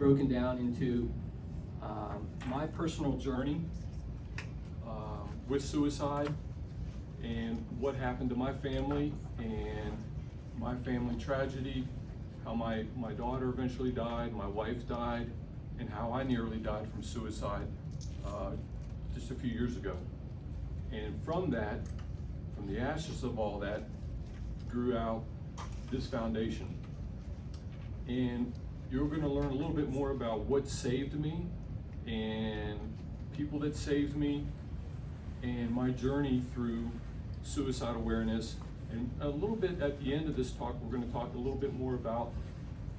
broken down into my personal journey with suicide and what happened to my family and my family tragedy, how my daughter eventually died, my wife died, and how I nearly died from suicide just a few years ago. And from that, from the ashes of all that, grew out this foundation. And you're going to learn a little bit more about what saved me and people that saved me and my journey through suicide awareness. And a little bit at the end of this talk, we're going to talk a little bit more about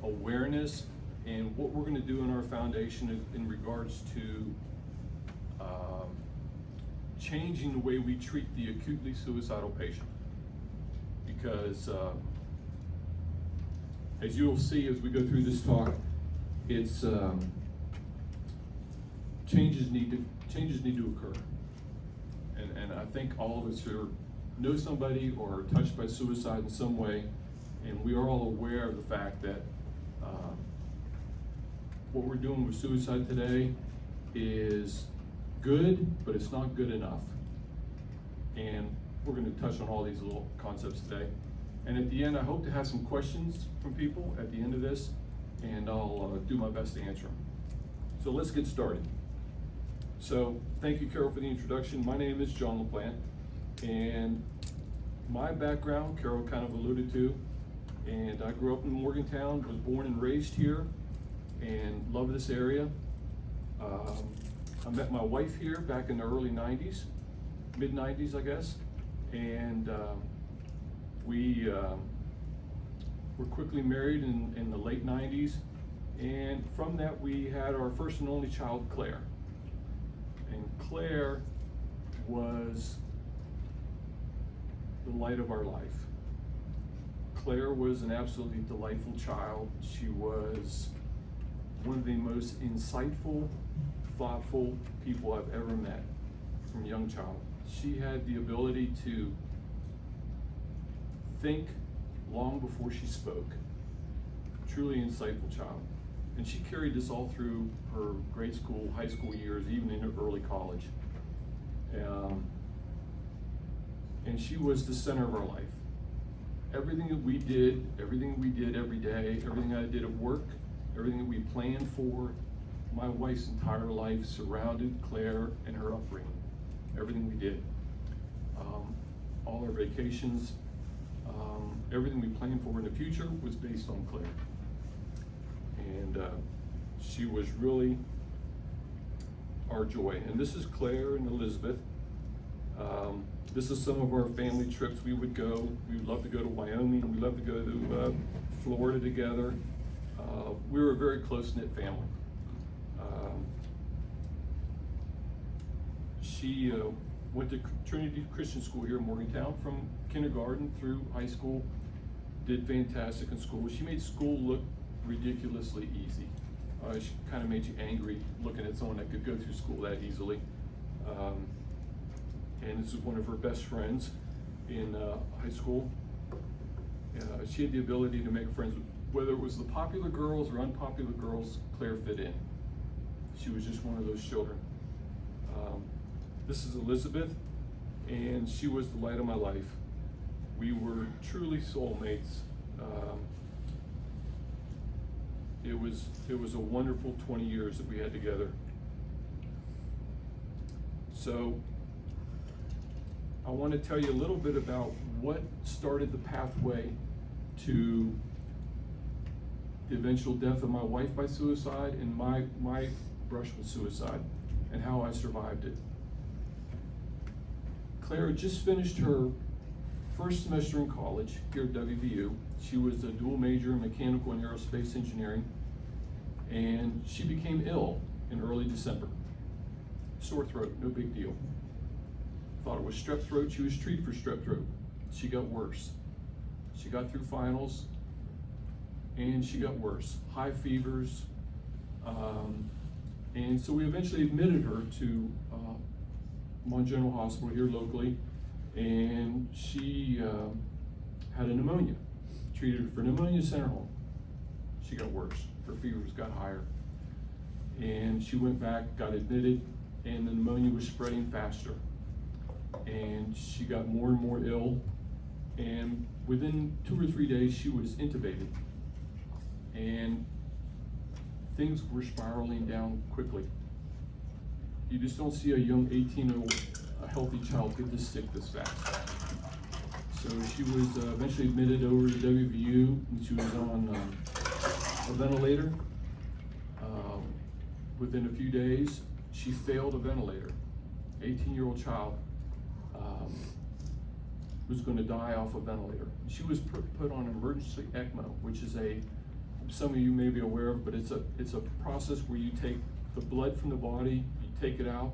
awareness and what we're going to do in our foundation in regards to changing the way we treat the acutely suicidal patient. Because as you'll see as we go through this talk, it's changes need to occur. And I think all of us here know somebody or are touched by suicide in some way, and we are all aware of the fact that what we're doing with suicide today is good, but it's not good enough. And we're going to touch on all these little concepts today. And at the end, I hope to have some questions from people at the end of this, and I'll do my best to answer them. So let's get started. So thank you, Carol, for the introduction. My name is John LaPlante, and my background, Carol kind of alluded to, and I grew up in Morgantown, was born and raised here, and love this area. I met my wife here back in the early 90s, mid 90s, I guess, and we were quickly married in the late 90s, and from that we had our first and only child, Claire. And Claire was the light of our life. Claire was an absolutely delightful child. She was one of the most insightful, thoughtful people I've ever met from a young child. She had the ability to think long before she spoke. Truly insightful child. And she carried this all through her grade school, high school years, even into early college. And she was the center of our life. Everything that we did every day, everything I did at work, everything that we planned for, my wife's entire life surrounded Claire and her upbringing. Everything we did. All our vacations, everything we planned for in the future was based on Claire. And she was really our joy. And this is Claire and Elizabeth. This is some of our family trips we would go. We would love to go to Wyoming. We love to go to Florida together. We were a very close-knit family. She went to Trinity Christian School here in Morgantown from kindergarten through high school, did fantastic in school. She made school look ridiculously easy. She kind of made you angry looking at someone that could go through school that easily. And this is one of her best friends in high school. She had the ability to make friends with, whether it was the popular girls or unpopular girls, Claire fit in. She was just one of those children. This is Elizabeth, and she was the light of my life. We were truly soulmates. It was a wonderful 20 years that we had together. So I want to tell you a little bit about what started the pathway to the eventual death of my wife by suicide and my brush with suicide and how I survived it. Claire had just finished her first semester in college here at WVU. She was a dual major in mechanical and aerospace engineering, and she became ill in early December. Sore throat, no big deal. Thought it was strep throat. She was treated for strep throat. She got worse. She got through finals, and she got worse. High fevers, and so we eventually admitted her to Mount General Hospital here locally, and she had a pneumonia. Treated her for pneumonia, sent her home. She got worse. Her fevers got higher. And she went back, got admitted, and the pneumonia was spreading faster. And she got more and more ill, and within 2 or 3 days, she was intubated. And things were spiraling down quickly. You just don't see a young 18-year-old, a healthy child get this sick this fast. So she was eventually admitted over to WVU, and she was on a ventilator. Within a few days, she failed a ventilator. 18-year-old child was going to die off a ventilator. She was put on emergency ECMO, which is some of you may be aware of, but it's a process where you take the blood from the body, you take it out,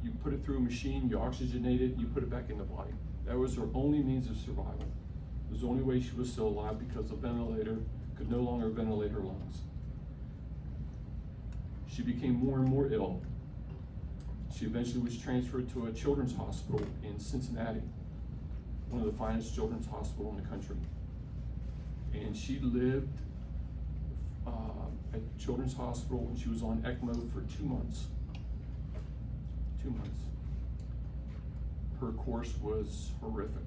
you put it through a machine, you oxygenate it, you put it back in the body. That was her only means of survival. It was the only way she was still alive because the ventilator could no longer ventilate her lungs. She became more and more ill. She eventually was transferred to a children's hospital in Cincinnati, one of the finest children's hospitals in the country. And she lived at the children's hospital, and she was on ECMO for 2 months. 2 months. Her course was horrific.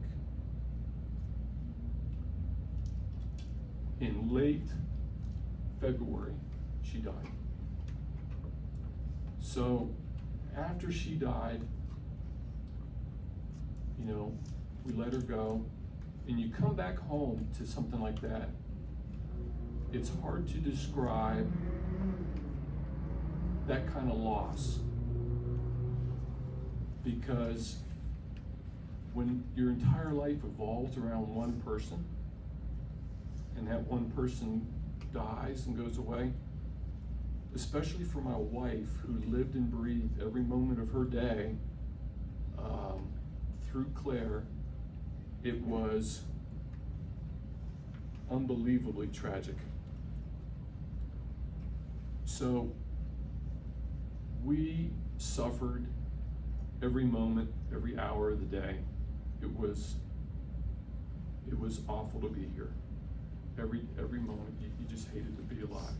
In late February, she died. So after she died, we let her go, and you come back home to something like that, it's hard to describe that kind of loss, because when your entire life evolves around one person, and that one person dies and goes away, especially for my wife, who lived and breathed every moment of her day through Claire, it was unbelievably tragic. So we suffered every moment, every hour of the day. It was awful to be here. Every moment, you just hated to be alive.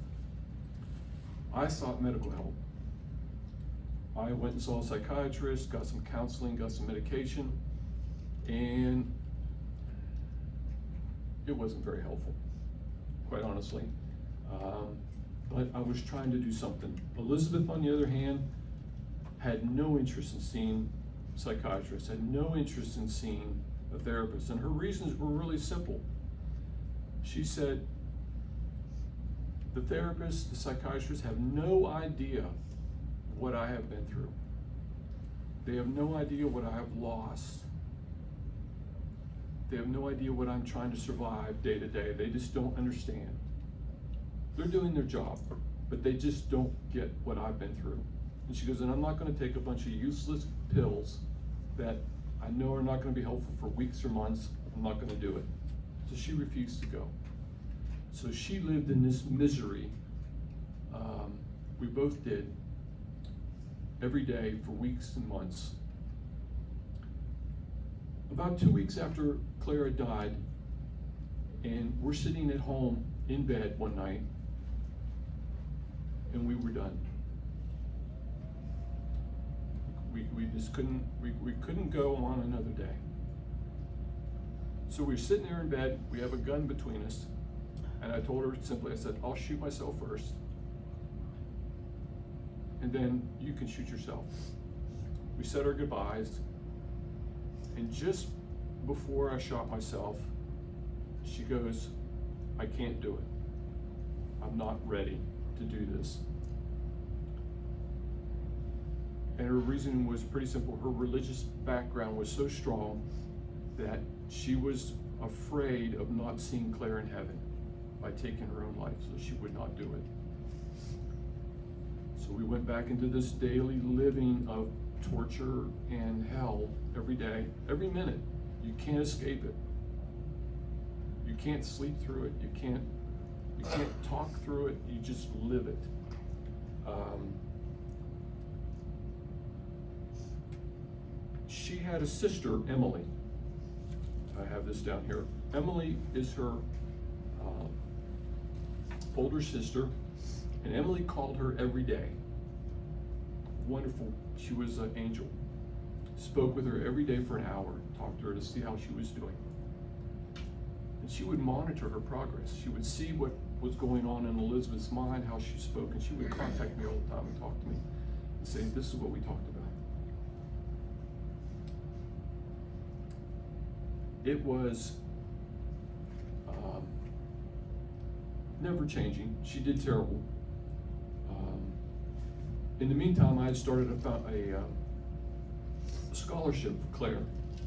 I sought medical help. I went and saw a psychiatrist, got some counseling, got some medication, and it wasn't very helpful, quite honestly. But I was trying to do something. Elizabeth, on the other hand, had no interest in seeing psychiatrists, had no interest in seeing a therapist, and her reasons were really simple. She said, the therapists, the psychiatrists have no idea what I have been through. They have no idea what I have lost. They have no idea what I'm trying to survive day to day. They just don't understand. They're doing their job, but they just don't get what I've been through. And she goes, and I'm not going to take a bunch of useless pills that I know are not going to be helpful for weeks or months. I'm not going to do it. So she refused to go. So she lived in this misery. We both did, every day for weeks and months. About 2 weeks after Clara died, and we're sitting at home in bed one night, and we were done. We just couldn't, we couldn't go on another day. So we're sitting there in bed, we have a gun between us, and I told her simply, I said, I'll shoot myself first, and then you can shoot yourself. We said our goodbyes, and just before I shot myself, she goes, I can't do it. I'm not ready to do this. And her reason was pretty simple. Her religious background was so strong that she was afraid of not seeing Claire in heaven by taking her own life, so she would not do it. So we went back into this daily living of torture and hell every day, every minute. You can't escape it. You can't sleep through it. You can't talk through it. You just live it. She had a sister, Emily. I have this down here. Emily is her older sister, and Emily called her every day. wonderful. She was an angel. Spoke with her every day for an hour, talked to her to see how she was doing. And she would monitor her progress. She would see what was going on in Elizabeth's mind, how she spoke, and she would contact me all the time and talk to me and say, this is what we talked about. It was never changing. She did terrible. In the meantime, I had started a scholarship for Claire.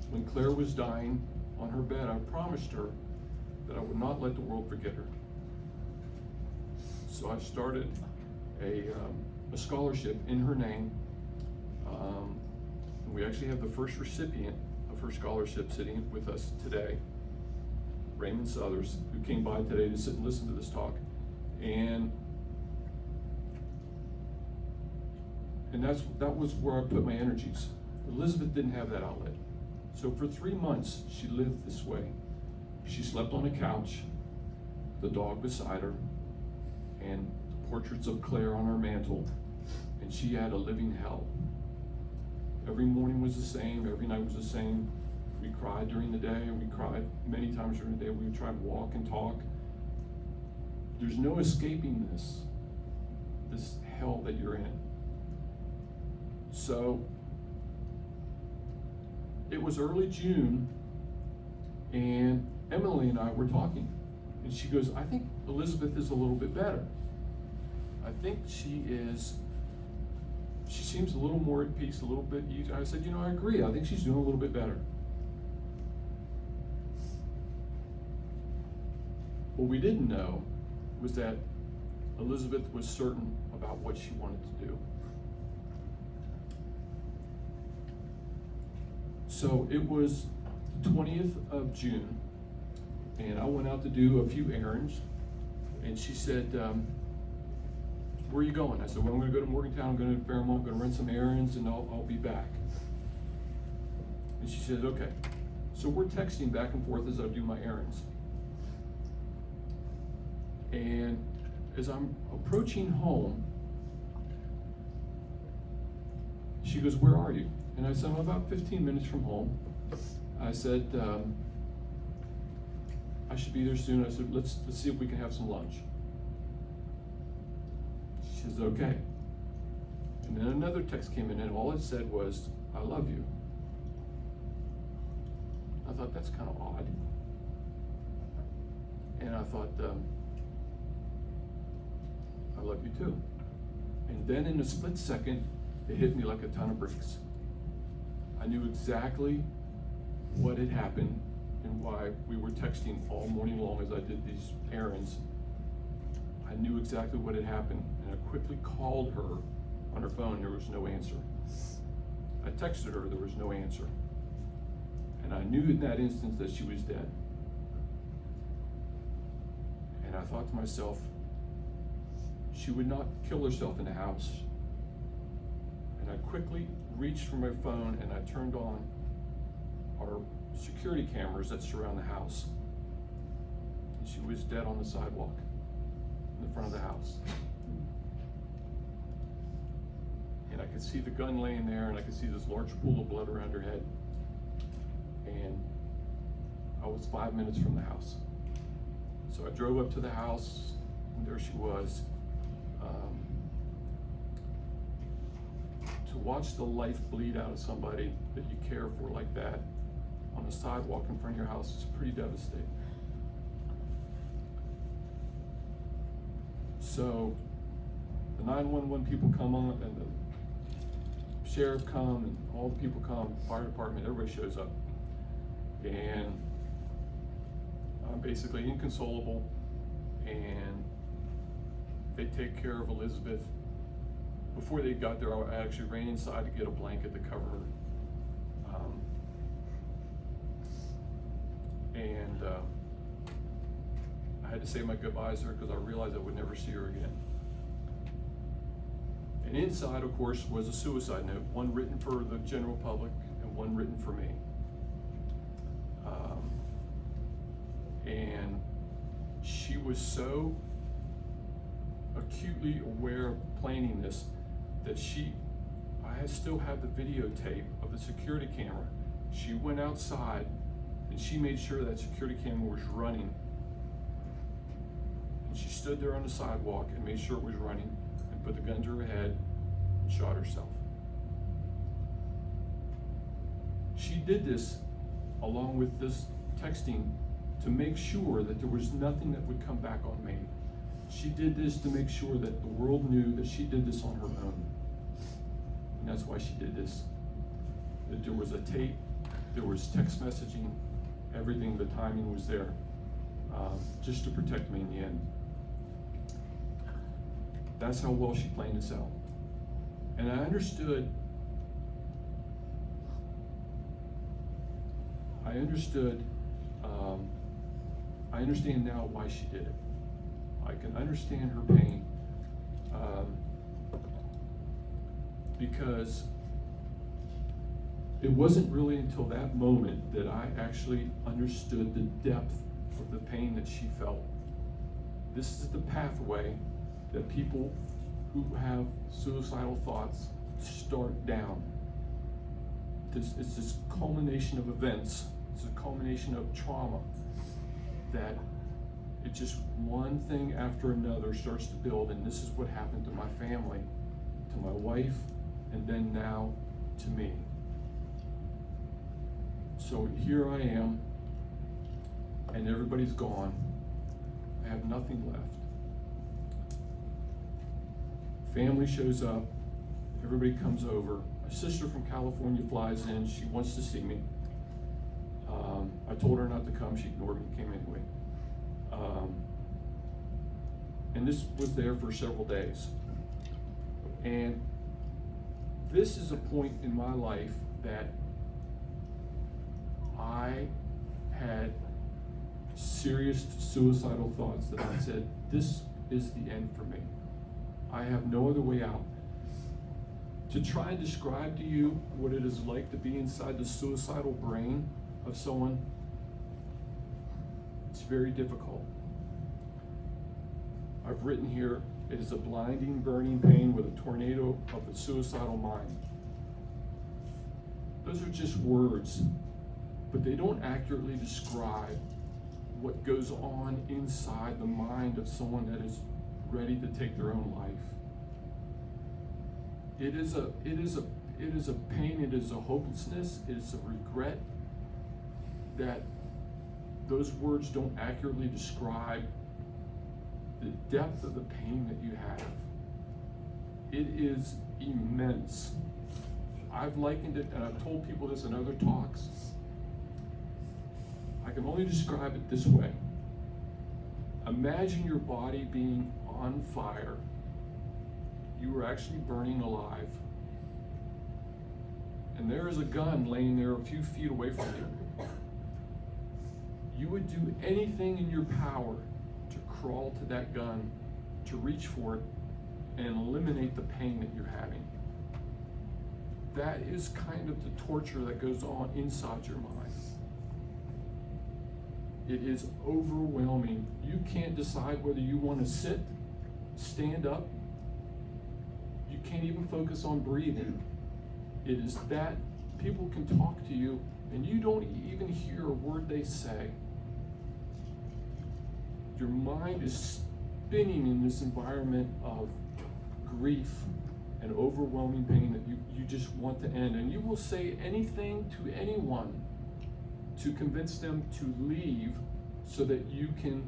When Claire was dying on her bed, I promised her that I would not let the world forget her. So I started a scholarship in her name. And we actually have the first recipient of her scholarship sitting with us today, Raymond Southers, who came by today to sit and listen to this talk. And that was where I put my energies. Elizabeth didn't have that outlet. So for 3 months, she lived this way. She slept on a couch, the dog beside her, and portraits of Claire on her mantle, and she had a living hell. Every morning was the same, every night was the same. We cried during the day, and we cried many times during the day. We would try to walk and talk. There's no escaping this hell that you're in. So, it was early June, and Emily and I were talking, and she goes, I think Elizabeth is a little bit better. I think she seems a little more at peace, a little bit easier. I said, I agree. I think she's doing a little bit better. What we didn't know was that Elizabeth was certain about what she wanted to do. So it was the 20th of June, and I went out to do a few errands, and she said, where are you going? I said, well, I'm going to go to Morgantown, I'm going to Fairmont, I'm going to run some errands, and I'll be back. And she said, okay. So we're texting back and forth as I do my errands. And as I'm approaching home, she goes, where are you? And I said, I'm about 15 minutes from home. I said, I should be there soon. I said, let's see if we can have some lunch. She says, okay. And then another text came in, and all it said was, I love you. I thought, that's kind of odd. And I thought, I love you too. And then in a split second, it hit me like a ton of bricks. I knew exactly what had happened and why we were texting all morning long as I did these errands. I knew exactly what had happened, and I quickly called her on her phone. There was no answer. I texted her, there was no answer. And I knew in that instance that she was dead. And I thought to myself, she would not kill herself in the house. And I quickly reached for my phone and I turned on our security cameras that surround the house. And she was dead on the sidewalk in the front of the house. And I could see the gun laying there, and I could see this large pool of blood around her head. And I was 5 minutes from the house. So I drove up to the house, and there she was. To watch the life bleed out of somebody that you care for like that on a sidewalk in front of your house is pretty devastating. So the 911 people come on, and the sheriff come, and all the people come, fire department, everybody shows up. And I'm basically inconsolable, and they take care of Elizabeth. Before they got there, I actually ran inside to get a blanket to cover her. I had to say my goodbyes to her because I realized I would never see her again. And inside, of course, was a suicide note, one written for the general public and one written for me. And she was so acutely aware of planning this that she still have the videotape of the security camera. She went outside and she made sure that security camera was running. And she stood there on the sidewalk and made sure it was running and put the gun to her head and shot herself. She did this along with this texting to make sure that there was nothing that would come back on me. She did this to make sure that the world knew that she did this on her own. And that's why she did this. That there was a tape, there was text messaging, everything, the timing was there, just to protect me in the end. That's how well she planned this out. And I understood I understand now why she did it. I can understand her pain, because it wasn't really until that moment that I actually understood the depth of the pain that she felt. This is the pathway that people who have suicidal thoughts start down. It's this culmination of events, it's a culmination of trauma, that it just one thing after another starts to build, and this is what happened to my family, to my wife, and then now to me. So here I am, and everybody's gone. I have nothing left. Family shows up, everybody comes over. My sister from California flies in, she wants to see me. I told her not to come, she ignored me, came anyway. And this was there for several days. And this is a point in my life that I had serious suicidal thoughts that I said, this is the end for me. I have no other way out. To try and describe to you what it is like to be inside the suicidal brain of someone, it's very difficult. I've written here, it is a blinding, burning pain with a tornado of the suicidal mind. Those are just words, but they don't accurately describe what goes on inside the mind of someone that is ready to take their own life. It is a pain, it is a hopelessness, it is a regret that those words don't accurately describe the depth of the pain that you have. It is immense. I've likened it, and I've told people this in other talks. I can only describe it this way. Imagine your body being on fire. You were actually burning alive. And there is a gun laying there a few feet away from you. You would do anything in your power to crawl to that gun, to reach for it, and eliminate the pain that you're having. That is kind of the torture that goes on inside your mind. It is overwhelming. You can't decide whether you want to sit, stand up. You can't even focus on breathing. It is that people can talk to you and you don't even hear a word they say. Your mind is spinning in this environment of grief and overwhelming pain that you just want to end. And you will say anything to anyone to convince them to leave so that you can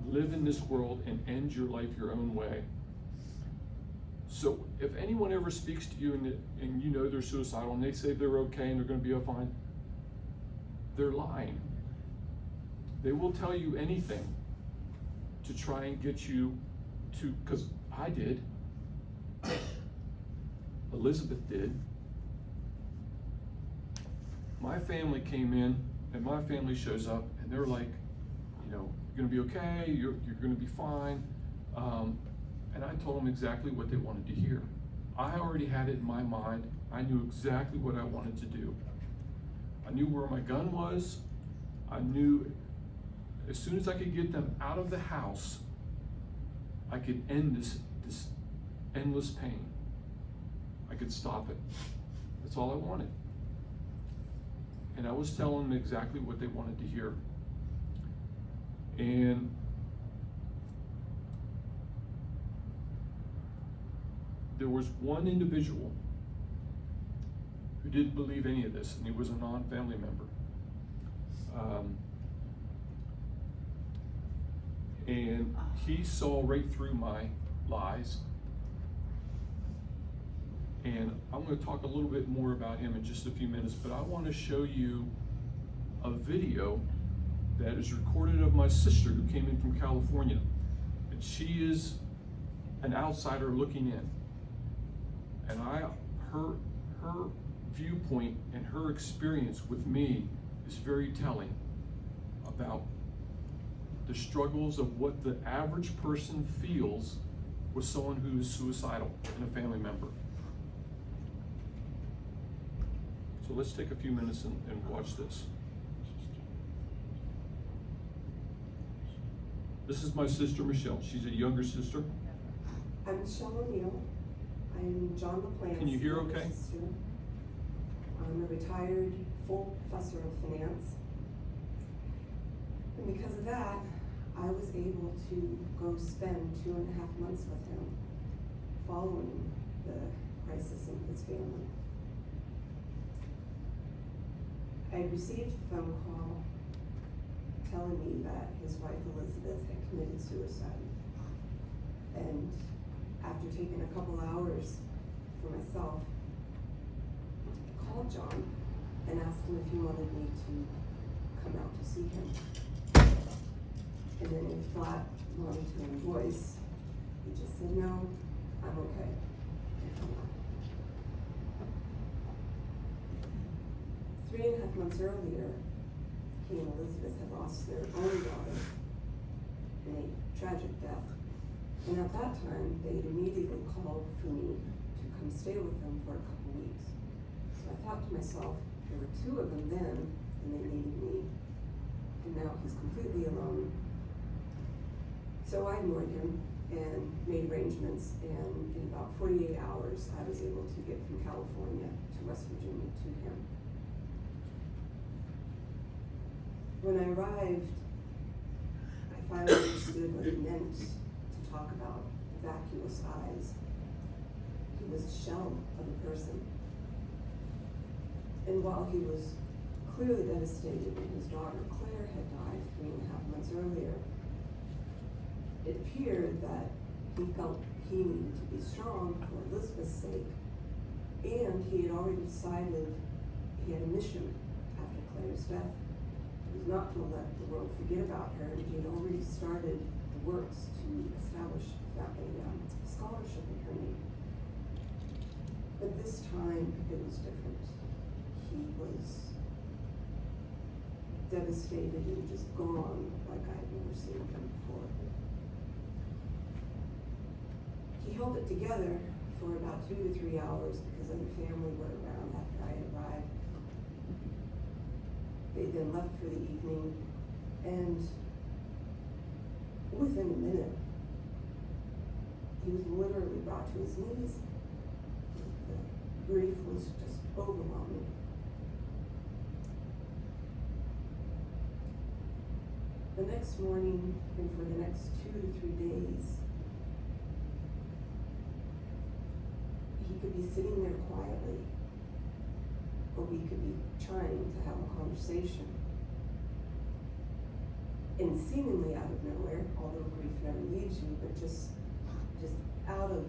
live in this world and end your life your own way. So if anyone ever speaks to you and you know they're suicidal and they say they're okay and they're going to be fine, they're lying. They will tell you anything to try and get you to, because I did, Elizabeth did. My family came in and my family shows up and they're like, you know, you're gonna be okay, you're gonna be fine. And I told them exactly what they wanted to hear. I already had it in my mind. I knew exactly what I wanted to do. I knew where my gun was. I knew as soon as I could get them out of the house, I could end this endless pain. I could stop it. That's all I wanted. And I was telling them exactly what they wanted to hear. And there was one individual who didn't believe any of this, and he was a non-family member. And he saw right through my lies. And I'm going to talk a little bit more about him in just a few minutes, but I want to show you a video that is recorded of my sister who came in from California. And she is an outsider looking in. And her viewpoint and her experience with me is very telling about the struggles of what the average person feels with someone who is suicidal and a family member. So let's take a few minutes and watch this. This is my sister, Michelle. She's a younger sister. I'm Michelle O'Neill. I'm John LaPlante. Can you hear okay? Sister. I'm a retired full professor of finance. And because of that, I was able to go spend 2.5 months with him following the crisis in his family. I received a phone call telling me that his wife Elizabeth had committed suicide. And after taking a couple hours for myself, I called John and asked him if he wanted me to come out to see him. And then in flat, monotone voice, he just said, "No, I'm okay." And come on. 3.5 months earlier, he and Elizabeth had lost their own daughter in a tragic death. And at that time, they immediately called for me to come stay with them for a couple weeks. So I thought to myself, there were 2 of them then, and they needed me. And now he's completely alone. So I ignored him and made arrangements, and in about 48 hours, I was able to get from California to West Virginia to him. When I arrived, I finally understood what it meant to talk about vacuous eyes. He was a shell of a person. And while he was clearly devastated when his daughter Claire had died 3.5 months earlier, it appeared that he felt he needed to be strong for Elizabeth's sake, and he had already decided he had a mission after Claire's death. He was not going to let the world forget about her, and he had already started the works to establish a scholarship in her name. But this time, it was different. He was devastated and just gone like I had never seen him before. He held it together for about 2 to 3 hours because other family were around after I had arrived. They then left for the evening, and within a minute, he was literally brought to his knees. The grief was just overwhelming. The next morning, and for the next 2 to 3 days, he could be sitting there quietly, or we could be trying to have a conversation. And seemingly out of nowhere, although grief never leaves you, but just out of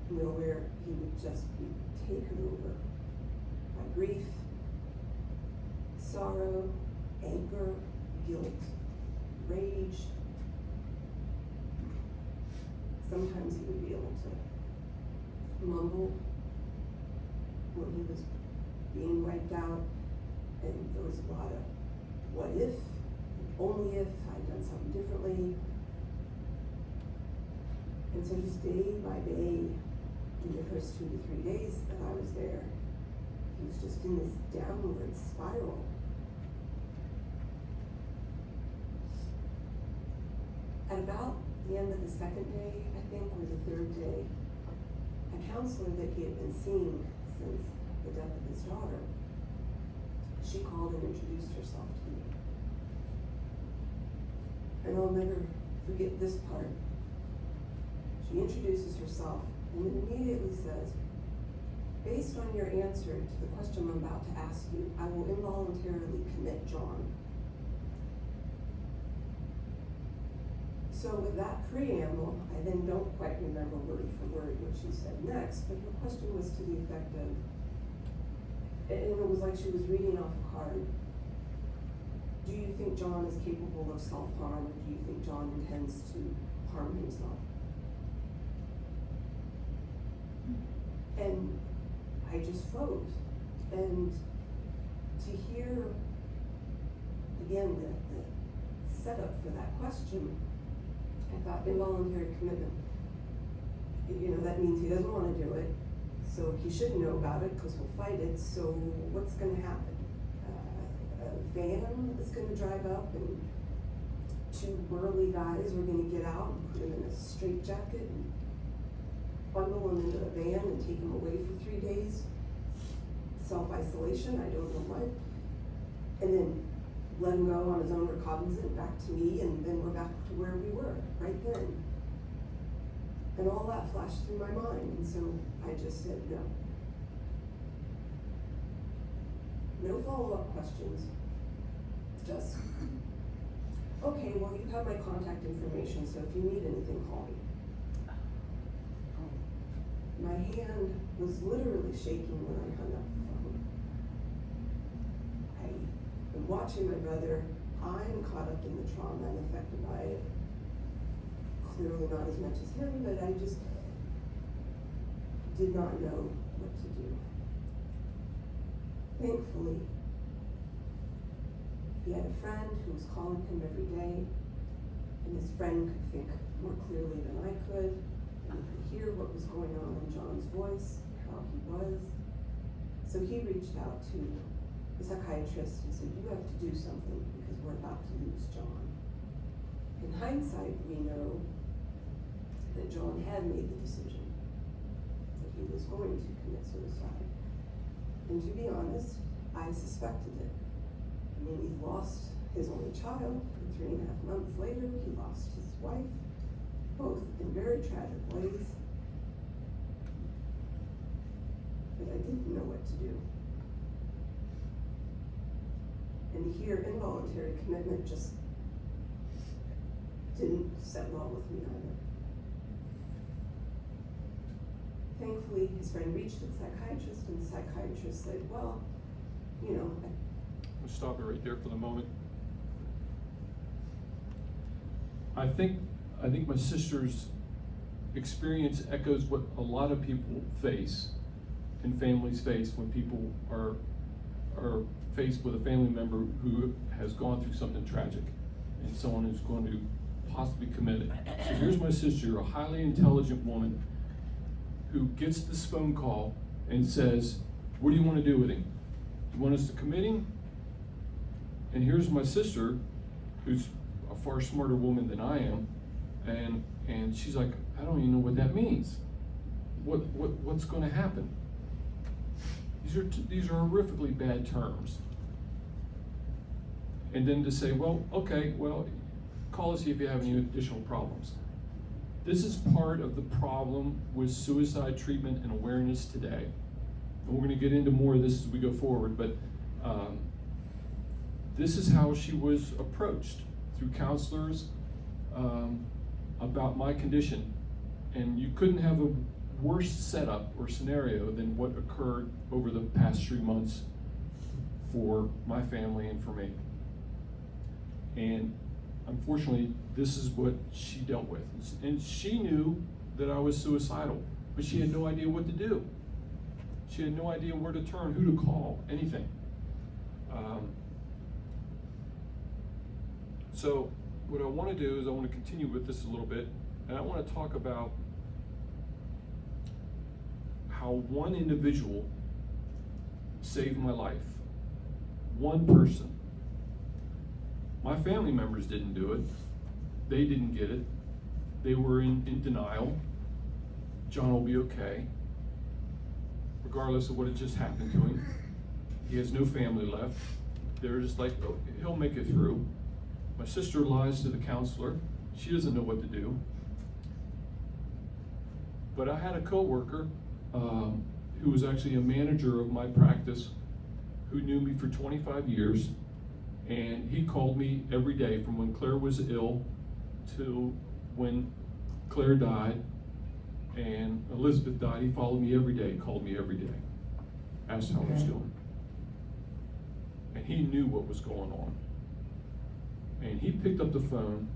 nowhere, he would just be taken over by grief, sorrow, anger, guilt, rage. Sometimes he would be able to mumble when he was being wiped out, and there was a lot of what if, only if I'd done something differently. And so just day by day, in the first 2 to 3 days that I was there, he was just in this downward spiral. At about the end of the second day, I think, or the third day, I counselor that he had been seeing since the death of his daughter, she called and introduced herself to me. And I'll never forget this part. She introduces herself and then immediately says, based on your answer to the question I'm about to ask you, I will involuntarily commit John. So with that preamble, I then don't quite remember word for word what she said next, but her question was to the effect of, and it was like she was reading off a card, do you think John is capable of self-harm, or do you think John intends to harm himself? And I just froze. And to hear, again, the setup for that question, I thought involuntary commitment. You know, that means he doesn't want to do it, so he shouldn't know about it because we'll fight it. So what's going to happen? A van is going to drive up and two burly guys are going to get out and put him in a straitjacket and bundle him into a van and take him away for 3 days. Self-isolation, I don't know what. And then let him go on his own recognizance back to me, and then we're back to where we were right then. And all that flashed through my mind, and so I just said no. No follow-up questions. Just, okay, well, you have my contact information, so if you need anything, call me. My hand was literally shaking when I hung up the phone. I'm watching my brother. I'm caught up in the trauma and affected by it. Clearly not as much as him, but I just did not know what to do. Thankfully, he had a friend who was calling him every day, and his friend could think more clearly than I could, and could hear what was going on in John's voice, how he was. So he reached out to the psychiatrist and said, you have to do something because we're about to lose John. In hindsight, we know that John had made the decision that he was going to commit suicide. And to be honest, I suspected it. I mean, he lost his only child, and 3.5 months later, he lost his wife, both in very tragic ways. But I didn't know what to do. And here, involuntary commitment just didn't set well with me either. Thankfully, his friend reached the psychiatrist, and the psychiatrist said, well, you know. We'll stop it right there for the moment. I think my sister's experience echoes what a lot of people face and families face when people are faced with a family member who has gone through something tragic and someone who's going to possibly commit it. So here's my sister, a highly intelligent woman who gets this phone call and says, what do you want to do with him? Do you want us to commit him? And here's my sister, who's a far smarter woman than I am, and she's like, I don't even know what that means. What's going to happen? These are horrifically bad terms. And then to say, well, okay, well, call us if you have any additional problems. This is part of the problem with suicide treatment and awareness today. And we're going to get into more of this as we go forward, but this is how she was approached through counselors about my condition. And you couldn't have a worse setup or scenario than what occurred over the past 3 months for my family and for me. And unfortunately, this is what she dealt with. And she knew that I was suicidal, but she had no idea what to do. She had no idea where to turn, who to call, anything. So what I want to do is I want to continue with this a little bit, and I want to talk about how one individual saved my life. One person. My family members didn't do it. They didn't get it. They were in denial. John will be okay. regardless of what had just happened to him. He has no family left. They're just like, oh, he'll make it through. My sister lies to the counselor. She doesn't know what to do. But I had a coworker who was actually a manager of my practice, who knew me for 25 years, and he called me every day from when Claire was ill to when Claire died and Elizabeth died. He followed me every day, called me every day, asked how I was doing. And he knew what was going on. And he picked up the phone.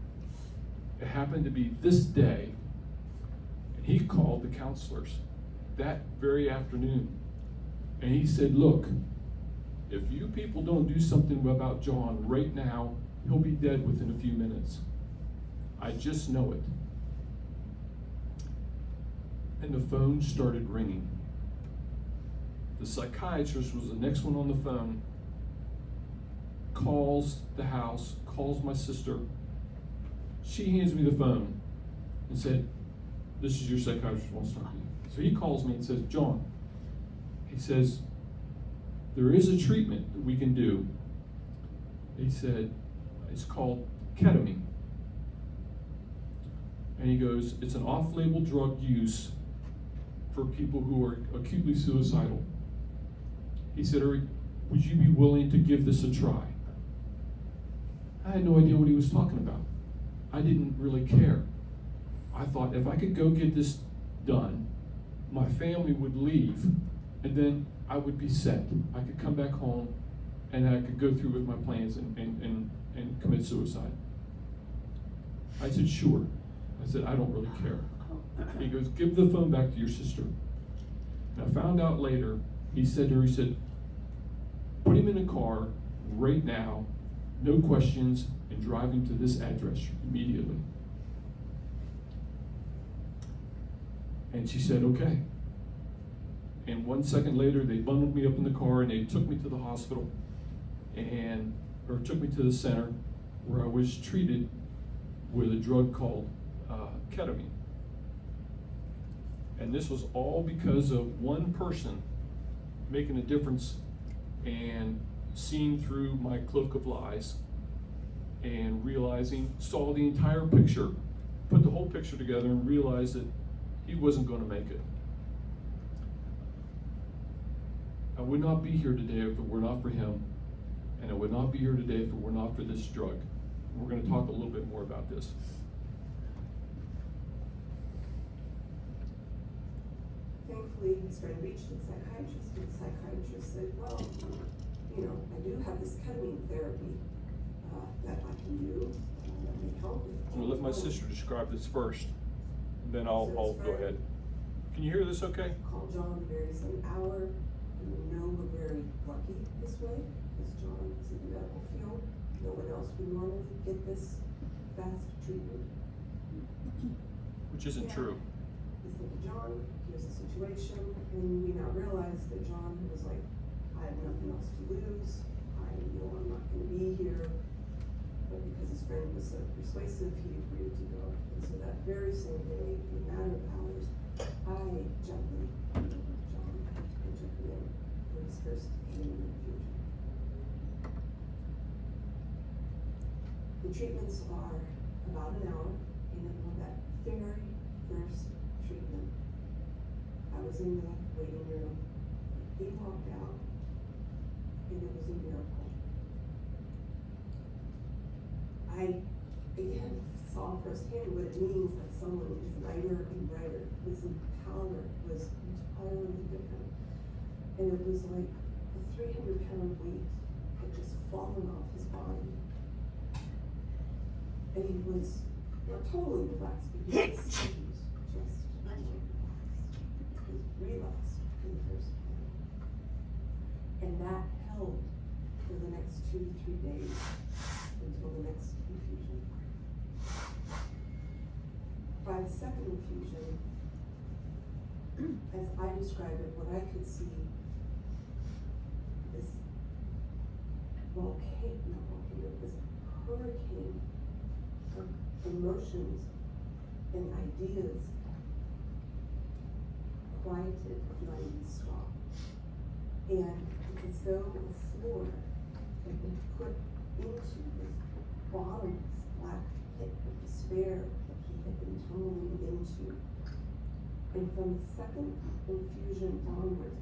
It happened to be this day, and he called the counselors that very afternoon. And he said, look, if you people don't do something about John right now, he'll be dead within a few minutes. I just know it. And the phone started ringing. The psychiatrist was the next one on the phone, calls the house, calls my sister. She hands me the phone and said, this is your psychiatrist wants to talk to you. So he calls me and says, John, he says, there is a treatment that we can do. He said, it's called ketamine. And he goes, it's an off-label drug use for people who are acutely suicidal. He said, would you be willing to give this a try? I had no idea what he was talking about. I didn't really care. I thought if I could go get this done, my family would leave, and then I would be set. I could come back home, and I could go through with my plans and commit suicide. I said, sure. I said, I don't really care. He goes, give the phone back to your sister. And I found out later, he said to her, he said, put him in a car right now, no questions, and drive him to this address immediately. And she said, okay. And 1 second later, they bundled me up in the car and they took me to the hospital or took me to the center where I was treated with a drug called ketamine. And this was all because of one person making a difference and seeing through my cloak of lies and saw the entire picture, put the whole picture together and realized that he wasn't going to make it. I would not be here today if it were not for him, and I would not be here today if it were not for this drug. We're going to talk a little bit more about this. Thankfully, his friend reached the psychiatrist, and the psychiatrist said, well, I do have this ketamine therapy that I can do that may help with. I'm going to let my sister describe this first, and then I'll go ahead. Can you hear this okay? Call John the very same hour, and we know we're very lucky this way, because John is in the medical field. No one else would normally get this fast treatment. Which isn't true. He said to John, here's the situation, and we now realize that John was like, I have nothing else to lose. I know I'm not going to be here. But because his friend was so persuasive, he agreed to go. And so that very same day, in a matter of hours, I gently handed John and took him in for his first ketamine infusion. The treatments are about an hour, and on that very first treatment, I was in the waiting room. He walked out, and it was a miracle. I, again, saw firsthand what it means that someone is lighter and brighter. His power was entirely different. And it was like a 300-pound weight had just fallen off his body. And he was not totally relaxed, but he was just relaxed. He was relaxed for the first time. And that held for the next 2 to 3 days until the next infusion. By the second infusion, as I describe it, what I could see, this this hurricane of emotions and ideas quieted if not even stopped. And it's as though the floor had been put into this bottomless black pit of despair that he had been tumbling into. And from the second infusion onwards,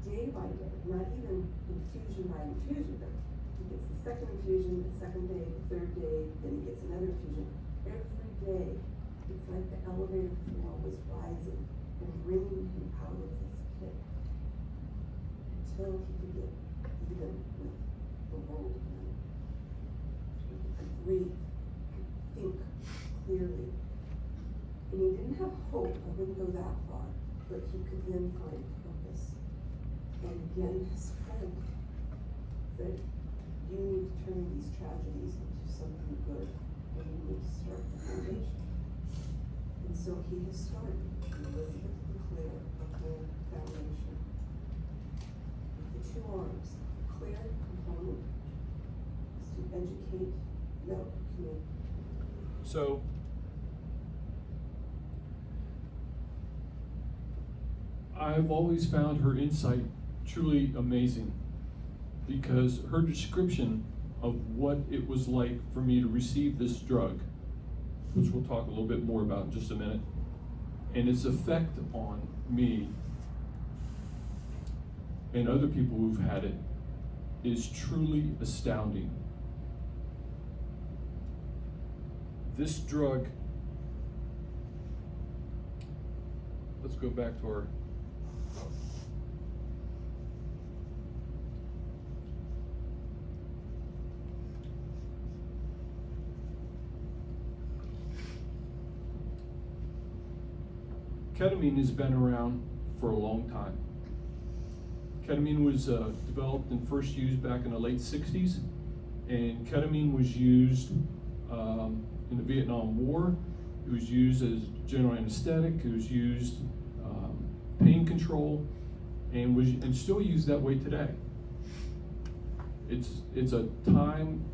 day by day, not even infusion by infusion, but he gets the second infusion, the second day, the third day, then he gets another infusion. Every day, it's like the elevator floor was rising and bringing him out of this pit until he could get even with the world again. He could breathe, he could think clearly. And he didn't have hope, I wouldn't go that far, but he could then find purpose. And again, his friend said, you need to turn these tragedies into something good, and you need to start the foundation. And so he has started the Elizabeth and Claire Buckland Foundation. With the two arms, the Claire component is to educate medical community. So, I've always found her insight truly amazing, because her description of what it was like for me to receive this drug, which we'll talk a little bit more about in just a minute, and its effect on me and other people who've had it, is truly astounding. This drug, let's go back to our ketamine has been around for a long time. Ketamine was developed and first used back in the late 60s, and ketamine was used in the Vietnam War. It was used as general anesthetic. It was used pain control, and still used that way today. It's a time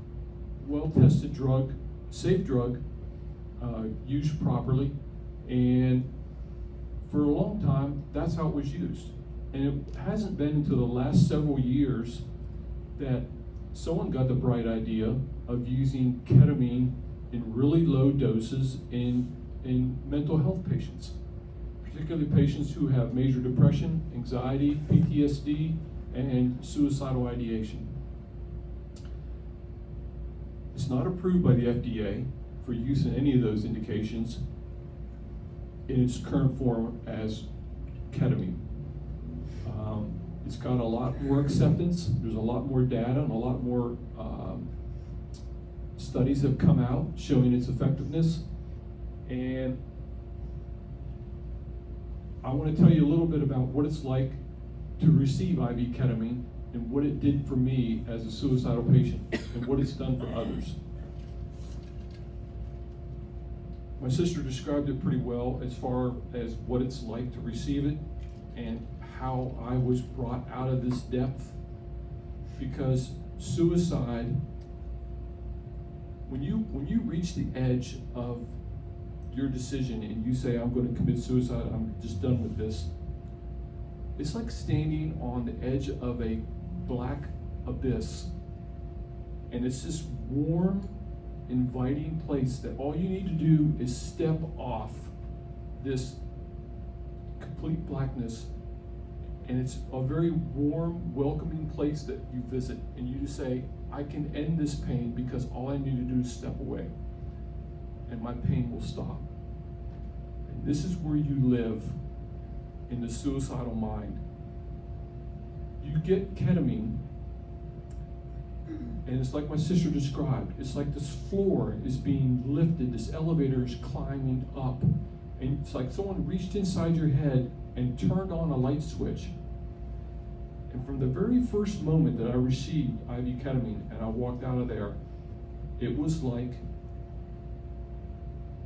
well-tested drug, safe drug, used properly, and for a long time, that's how it was used. And it hasn't been until the last several years that someone got the bright idea of using ketamine in really low doses in mental health patients, particularly patients who have major depression, anxiety, PTSD, and suicidal ideation. It's not approved by the FDA for use in any of those indications in its current form as ketamine. It's got a lot more acceptance. There's a lot more data and a lot more studies have come out showing its effectiveness. And I want to tell you a little bit about what it's like to receive IV ketamine and what it did for me as a suicidal patient and what it's done for others. My sister described it pretty well as far as what it's like to receive it and how I was brought out of this depth, because suicide, when you reach the edge of your decision and you say, I'm going to commit suicide, I'm just done with this, it's like standing on the edge of a black abyss, and it's this warm, inviting place that all you need to do is step off this complete blackness, and it's a very warm, welcoming place that you visit, and you just say, I can end this pain because all I need to do is step away and my pain will stop. And this is where you live in the suicidal mind. You get ketamine, and it's like my sister described. It's like this floor is being lifted, this elevator is climbing up, and it's like someone reached inside your head and turned on a light switch. And from the very first moment that I received IV ketamine and I walked out of there, it was like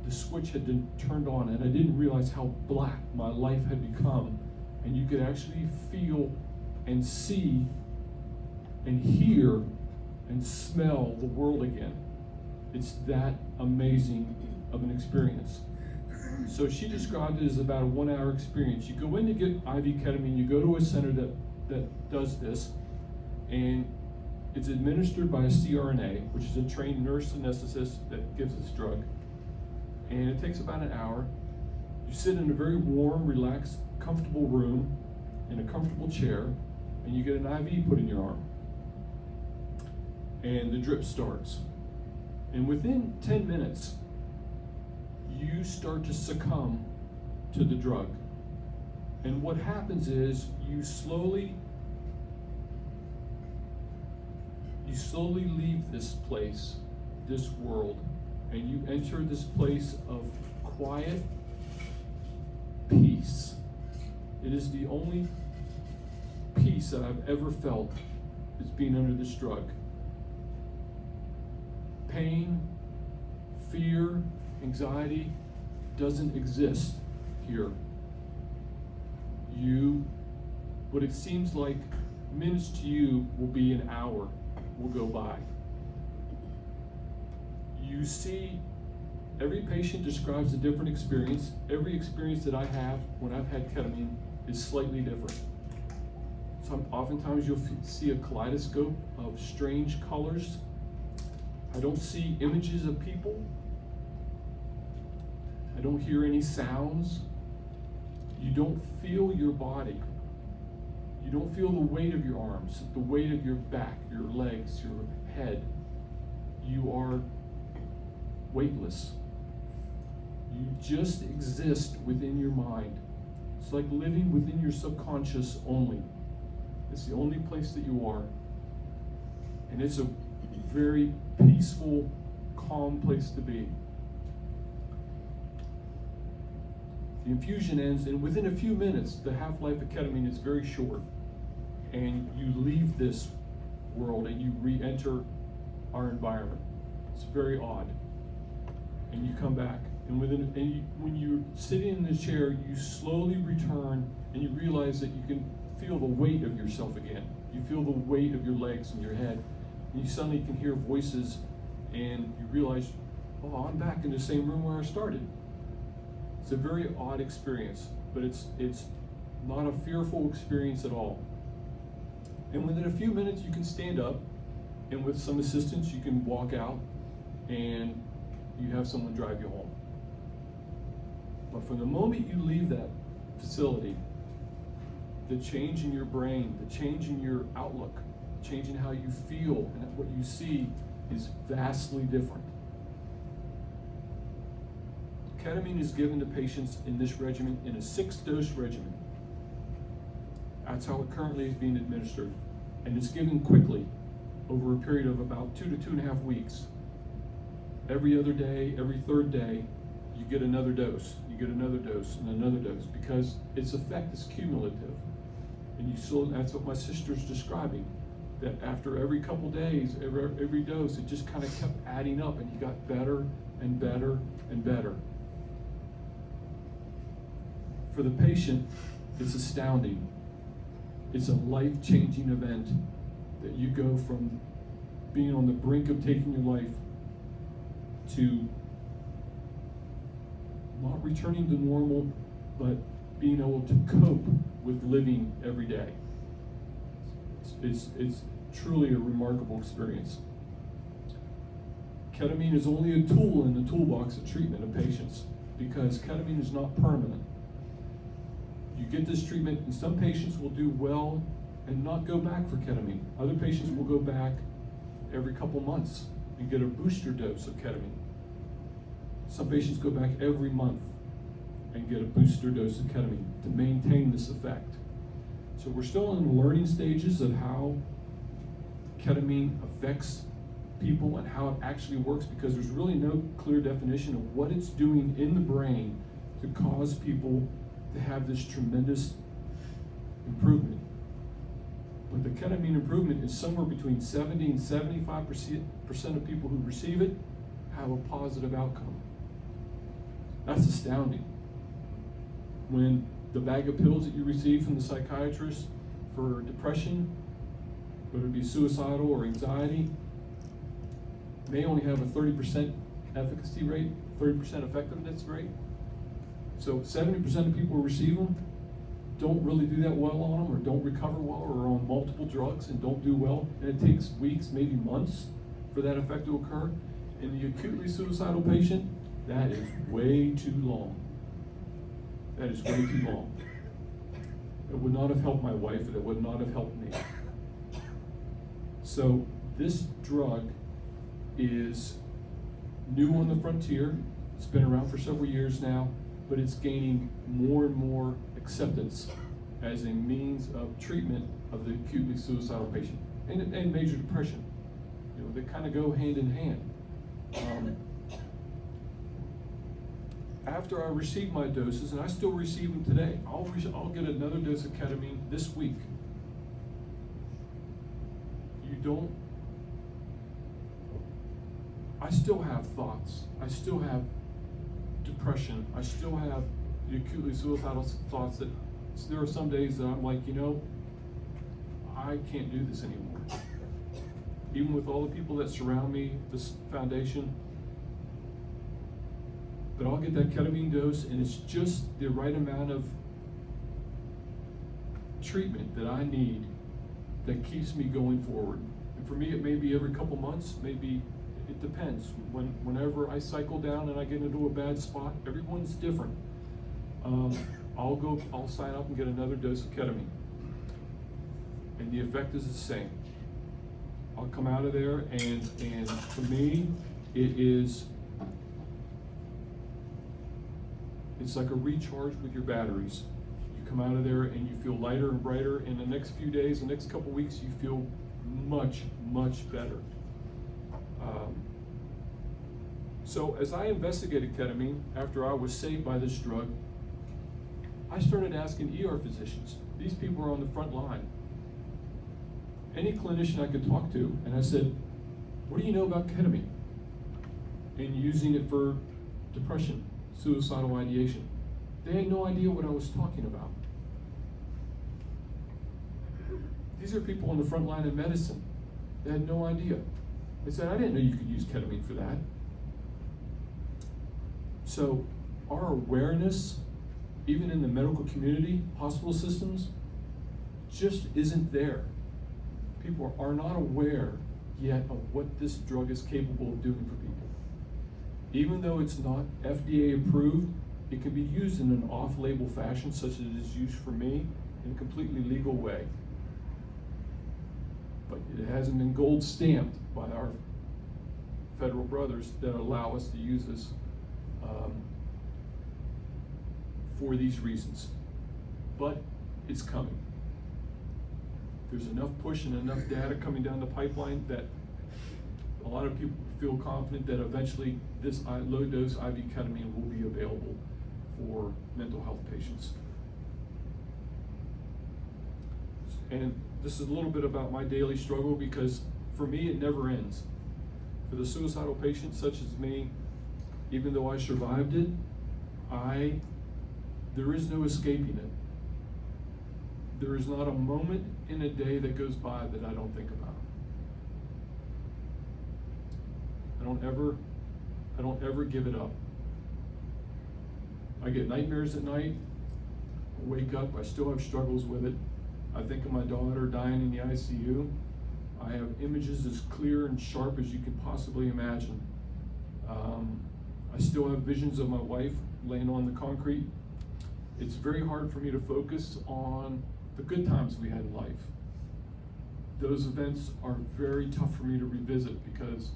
the switch had been turned on, and I didn't realize how black my life had become. And you could actually feel and see and hear and smell the world again. It's that amazing of an experience. So she described it as about a 1 hour experience. You go in to get IV ketamine, you go to a center that does this, and it's administered by a CRNA, which is a trained nurse anesthetist that gives this drug. And it takes about an hour. You sit in a very warm, relaxed, comfortable room in a comfortable chair, and you get an IV put in your arm. And the drip starts. And within 10 minutes, you start to succumb to the drug. And what happens is you slowly leave this place, this world, and you enter this place of quiet peace. It is the only peace that I've ever felt is being under this drug. Pain, fear, anxiety doesn't exist here. What it seems like minutes to you will be an hour will go by. You see, every patient describes a different experience. Every experience that I have when I've had ketamine is slightly different. Oftentimes you'll see a kaleidoscope of strange colors. I don't see images of people. I don't hear any sounds. You don't feel your body. You don't feel the weight of your arms, the weight of your back, your legs, your head. You are weightless. You just exist within your mind. It's like living within your subconscious only. It's the only place that you are. And it's a very peaceful, calm place to be. The infusion ends, and within a few minutes, the half-life of ketamine is very short. And you leave this world and you re-enter our environment. It's very odd. And you come back. And when you're sitting in the chair, you slowly return and you realize that you can feel the weight of yourself again. You feel the weight of your legs and your head. And you suddenly can hear voices and you realize, oh, I'm back in the same room where I started. It's a very odd experience, but it's not a fearful experience at all. And within a few minutes, you can stand up, and with some assistance, you can walk out, and you have someone drive you home. But from the moment you leave that facility, the change in your brain, the change in your outlook, the change in how you feel and what you see is vastly different. Ketamine is given to patients in this regimen in a 6-dose regimen. That's how it currently is being administered. And it's given quickly over a period of about 2 to 2.5 weeks. Every other day, every third day, you get another dose. You get another dose and another dose because its effect is cumulative. And that's what my sister's describing, that after every couple days, every dose, it just kind of kept adding up and he got better and better and better. For the patient, it's astounding. It's a life-changing event that you go from being on the brink of taking your life to not returning to normal, but being able to cope with living every day. It's truly a remarkable experience. Ketamine is only a tool in the toolbox of treatment of patients because ketamine is not permanent. You get this treatment, and some patients will do well and not go back for ketamine. Other patients will go back every couple months and get a booster dose of ketamine. Some patients go back every month and get a booster dose of ketamine to maintain this effect. So we're still in the learning stages of how ketamine affects people and how it actually works because there's really no clear definition of what it's doing in the brain to cause people to have this tremendous improvement. But the ketamine improvement is somewhere between 70 and 75% of people who receive it have a positive outcome. That's astounding. When the bag of pills that you receive from the psychiatrist for depression, whether it be suicidal or anxiety, may only have a 30% efficacy rate, 30% effectiveness rate. So 70% of people who receive them don't really do that well on them, or don't recover well, or are on multiple drugs and don't do well. And it takes weeks, maybe months, for that effect to occur. In the acutely suicidal patient, that is way too long. That is way too long. It would not have helped my wife, and it would not have helped me. So this drug is new on the frontier. It's been around for several years now, but it's gaining more and more acceptance as a means of treatment of the acutely suicidal patient and major depression. You know, they kind of go hand in hand. After I receive my doses, and I still receive them today, I'll get another dose of ketamine this week. I still have thoughts. I still have depression. I still have the acutely suicidal thoughts that there are some days that I'm like, you know, I can't do this anymore. Even with all the people that surround me, this foundation, but I'll get that ketamine dose, and it's just the right amount of treatment that I need that keeps me going forward. And for me, it may be every couple months, maybe it depends. Whenever I cycle down and I get into a bad spot, everyone's different. I'll sign up and get another dose of ketamine, and the effect is the same. I'll come out of there, and for me, it's like a recharge with your batteries. You come out of there and you feel lighter and brighter. In the next few days, the next couple weeks, you feel much, much better. So as I investigated ketamine after I was saved by this drug, I started asking ER physicians. These people are on the front line. Any clinician I could talk to, and I said, what do you know about ketamine? And using it for depression, suicidal ideation. They had no idea what I was talking about. These are people on the front line of medicine. They had no idea. They said, I didn't know you could use ketamine for that. So our awareness, even in the medical community, hospital systems, just isn't there. People are not aware yet of what this drug is capable of doing for people. Even though it's not FDA approved, it can be used in an off-label fashion, such as it is used for me, in a completely legal way. But it hasn't been gold stamped by our federal brothers that allow us to use this for these reasons. But it's coming. There's enough push and enough data coming down the pipeline that a lot of people feel confident that eventually this low-dose IV ketamine will be available for mental health patients. And this is a little bit about my daily struggle, because for me it never ends. For the suicidal patient such as me, even though I survived it, there is no escaping it. There is not a moment in a day that goes by that I don't think about it. I don't ever give it up. I get nightmares at night, I wake up, I still have struggles with it. I think of my daughter dying in the ICU. I have images as clear and sharp as you can possibly imagine. I still have visions of my wife laying on the concrete. It's very hard for me to focus on the good times we had in life. Those events are very tough for me to revisit because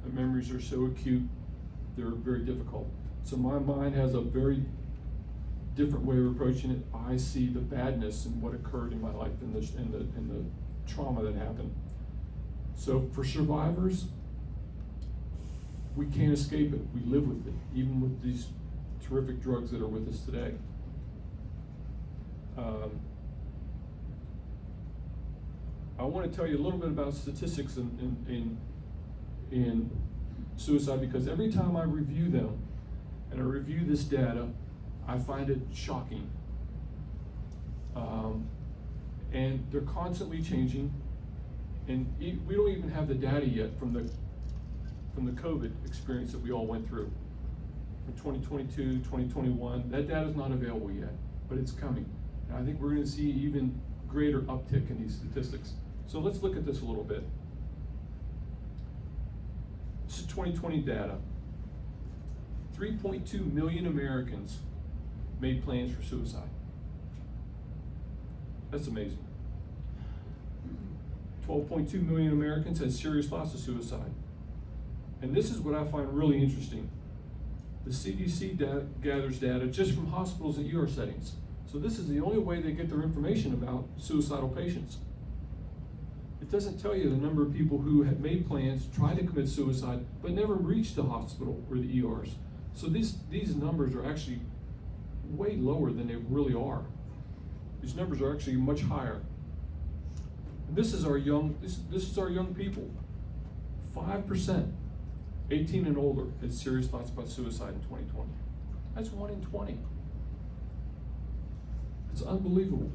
the memories are so acute, they're very difficult. So my mind has a very different way of approaching it. I see the badness in what occurred in my life and the trauma that happened. So for survivors, we can't escape it. We live with it, even with these terrific drugs that are with us today. I want to tell you a little bit about statistics in suicide, because every time I review them and I review this data, I find it shocking. And they're constantly changing, and we don't even have the data yet from the COVID experience that we all went through. for 2022, 2021. That data is not available yet, but it's coming. And I think we're going to see even greater uptick in these statistics. So let's look at this a little bit. This is 2020 data. 3.2 million Americans made plans for suicide. That's amazing. 12.2 million Americans had serious thoughts of suicide. And this is what I find really interesting. The CDC gathers data just from hospitals and ER settings. So this is the only way they get their information about suicidal patients. It doesn't tell you the number of people who have made plans, tried to commit suicide, but never reached the hospital or the ERs. So these numbers are actually way lower than they really are. These numbers are actually much higher. And this is our young people. 5%, 18 and older, had serious thoughts about suicide in 2020. That's 1 in 20. It's unbelievable.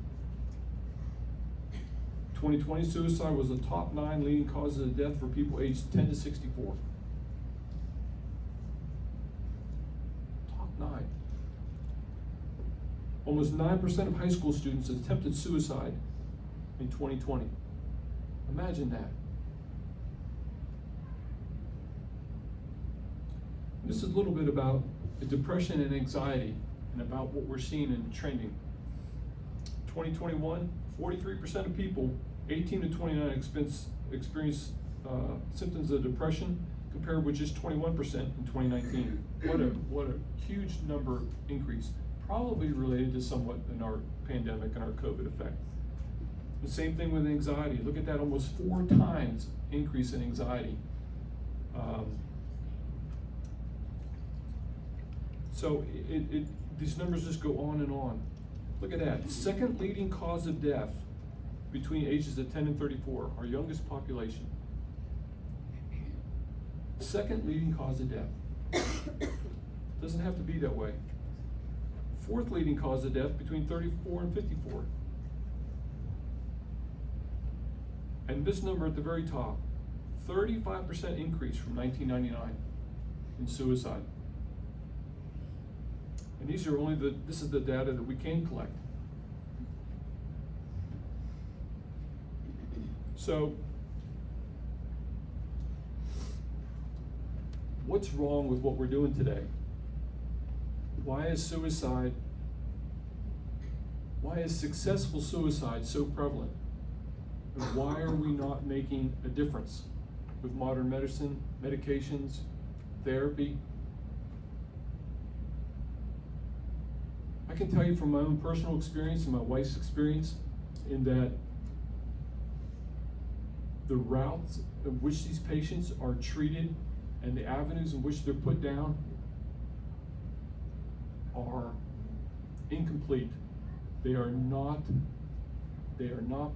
2020 suicide was the top 9 leading causes of death for people aged 10 to 64. Top 9. Almost 9% of high school students attempted suicide in 2020. Imagine that. This is a little bit about depression and anxiety and about what we're seeing in trending. 2021, 43% of people 18 to 29 experience symptoms of depression, compared with just 21% in 2019. What a huge number increase, probably related to somewhat in our pandemic and our COVID effect. The same thing with anxiety. Look at that, almost 4 times increase in anxiety. So these numbers just go on and on. Look at that, second leading cause of death between ages of 10 and 34, our youngest population. Second leading cause of death. Doesn't have to be that way. Fourth leading cause of death between 34 and 54. And this number at the very top, 35% increase from 1999 in suicide. And these are only this is the data that we can collect. So, what's wrong with what we're doing today? Why is successful suicide so prevalent? And why are we not making a difference with modern medicine, medications, therapy? I can tell you from my own personal experience and my wife's experience in that the routes in which these patients are treated and the avenues in which they're put down are incomplete. They are not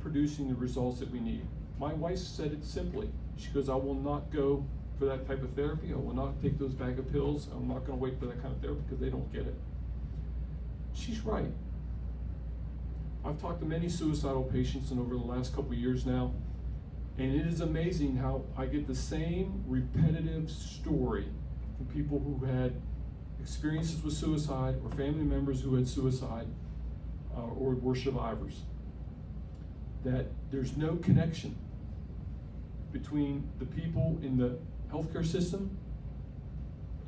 producing the results that we need. My wife said it simply. She goes, I will not go for that type of therapy. I will not take those bag of pills. I'm not going to wait for that kind of therapy because they don't get it. She's right. I've talked to many suicidal patients over the last couple of years now, and it is amazing how I get the same repetitive story from people who had experiences with suicide or family members who had suicide or were survivors. That there's no connection between the people in the healthcare system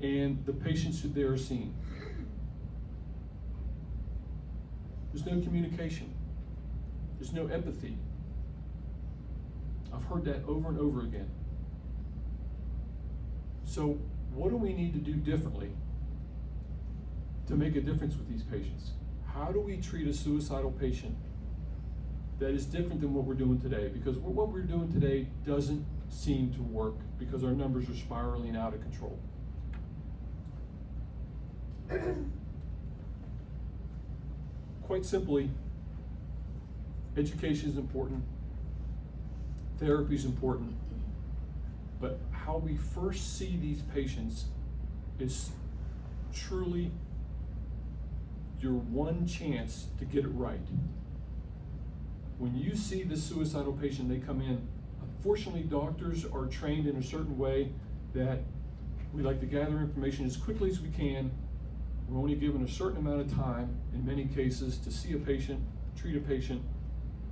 and the patients who they are seeing. There's no communication. There's no empathy. I've heard that over and over again. So what do we need to do differently to make a difference with these patients? How do we treat a suicidal patient that is different than what we're doing today? Because what we're doing today doesn't seem to work because our numbers are spiraling out of control. Quite simply, education is important, therapy is important, but how we first see these patients is truly your one chance to get it right. When you see the suicidal patient, they come in, unfortunately doctors are trained in a certain way that We like to gather information as quickly as we can. We're only given a certain amount of time, in many cases, to see a patient, treat a patient,